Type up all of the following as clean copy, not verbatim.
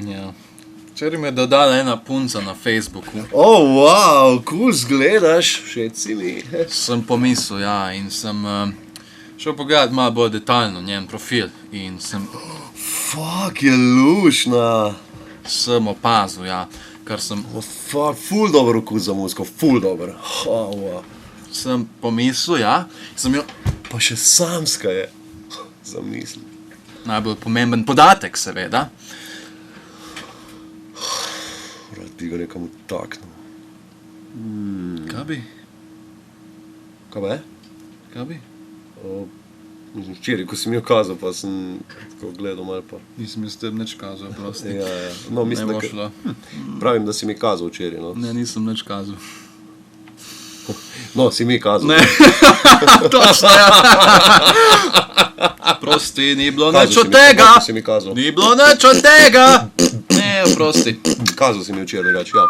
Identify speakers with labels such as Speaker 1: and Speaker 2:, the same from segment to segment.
Speaker 1: Ja. Včeraj mi je dodala ena punca na Facebooku.
Speaker 2: Wow, cool zgledaš, všeč si mi.
Speaker 1: Sem pomislil, ja, in sem šel pogledat malo bolj detaljno njen profil in sem
Speaker 2: Je lušna.
Speaker 1: sem opazil, ja, kar sem
Speaker 2: Ful dober okus za muziko, ful dober.
Speaker 1: sem pomislil, ja, sem jo
Speaker 2: Pa še samska je. Zamisli.
Speaker 1: najbolj pomemben podatek, seveda.
Speaker 2: Rad bi ga nekam utaknil.
Speaker 1: Kaj bi?
Speaker 2: Kaj pa je?
Speaker 1: Kaj bi?
Speaker 2: Včeraj, ko si mi jo kazal, pa sem tako gledal malo pa.
Speaker 1: Nisem jaz tebi nič kazal, prosti.
Speaker 2: Ja. No, mislim,
Speaker 1: Ne bo
Speaker 2: da
Speaker 1: šlo.
Speaker 2: pravim, da si mi kazal včeraj, no.
Speaker 1: Ne, nisem nič kazal.
Speaker 2: No, si mi kazal.
Speaker 1: Ne, točno, ja. Prosti, ni bilo nič od tega.
Speaker 2: Si mi kazal.
Speaker 1: Ni bilo nič od tega. Ne, prosti.
Speaker 2: Kazal si mi včeraj, reč, ja.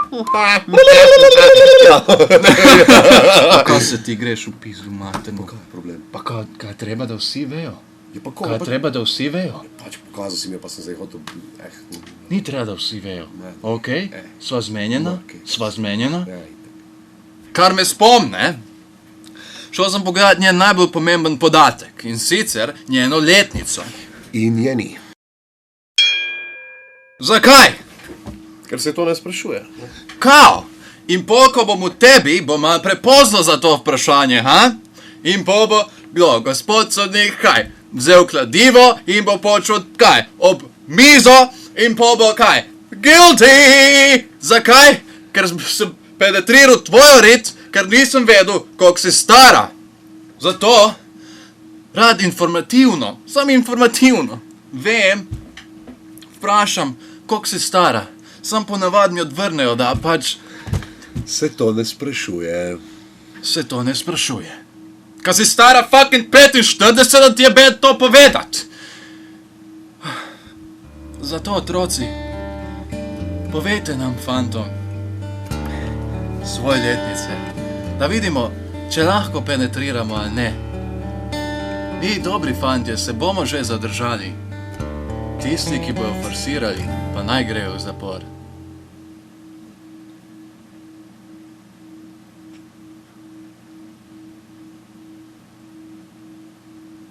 Speaker 1: Kaj se ti greš v pizdu, materno?
Speaker 2: Kaj je problem?
Speaker 1: Pa kaj treba, da vsi vejo?
Speaker 2: Je pa
Speaker 1: Kaj treba, da vsi vejo?
Speaker 2: Pač pokazal si mi jo, pa sem zdaj hotel,
Speaker 1: Ni treba, da vsi vejo.
Speaker 2: Ne.
Speaker 1: Ok, sva zmenjena,
Speaker 2: Okej.
Speaker 1: sva zmenjena.
Speaker 2: Ja,
Speaker 1: Kar me spomne, šel sem pogledat njen najbolj pomemben podatek in sicer njeno letnico.
Speaker 2: in je ni.
Speaker 1: Zakaj?
Speaker 2: Ker se to ne sprašuje.
Speaker 1: Kao? In pol, ko bom v tebi, bo malo prepozno za to vprašanje, ha? In pol bo bilo, gospod sodnik, kaj? Vzel kladivo in bo počel, kaj? Ob mizo in pol bo, kaj? Guilty! Zakaj? Ker sem penetriral tvojo rit, ker nisem vedel, koliko si stara. Zato rad informativno, samo informativno, vem, vprašam, koliko si stara. Sam ponavadi mi odvrnejo, da pač
Speaker 2: Se to ne sprašuje.
Speaker 1: se to ne sprašuje. Kaj si stara fucking 45, da ti je bed to povedat. Zato, otroci, povejte nam, fantom, svoje letnice, da vidimo, če lahko penetriramo ali ne. Mi, dobri fantje, se bomo že zadržali. Tisti, ki bojo forsirali, pa naj grejo v zapor.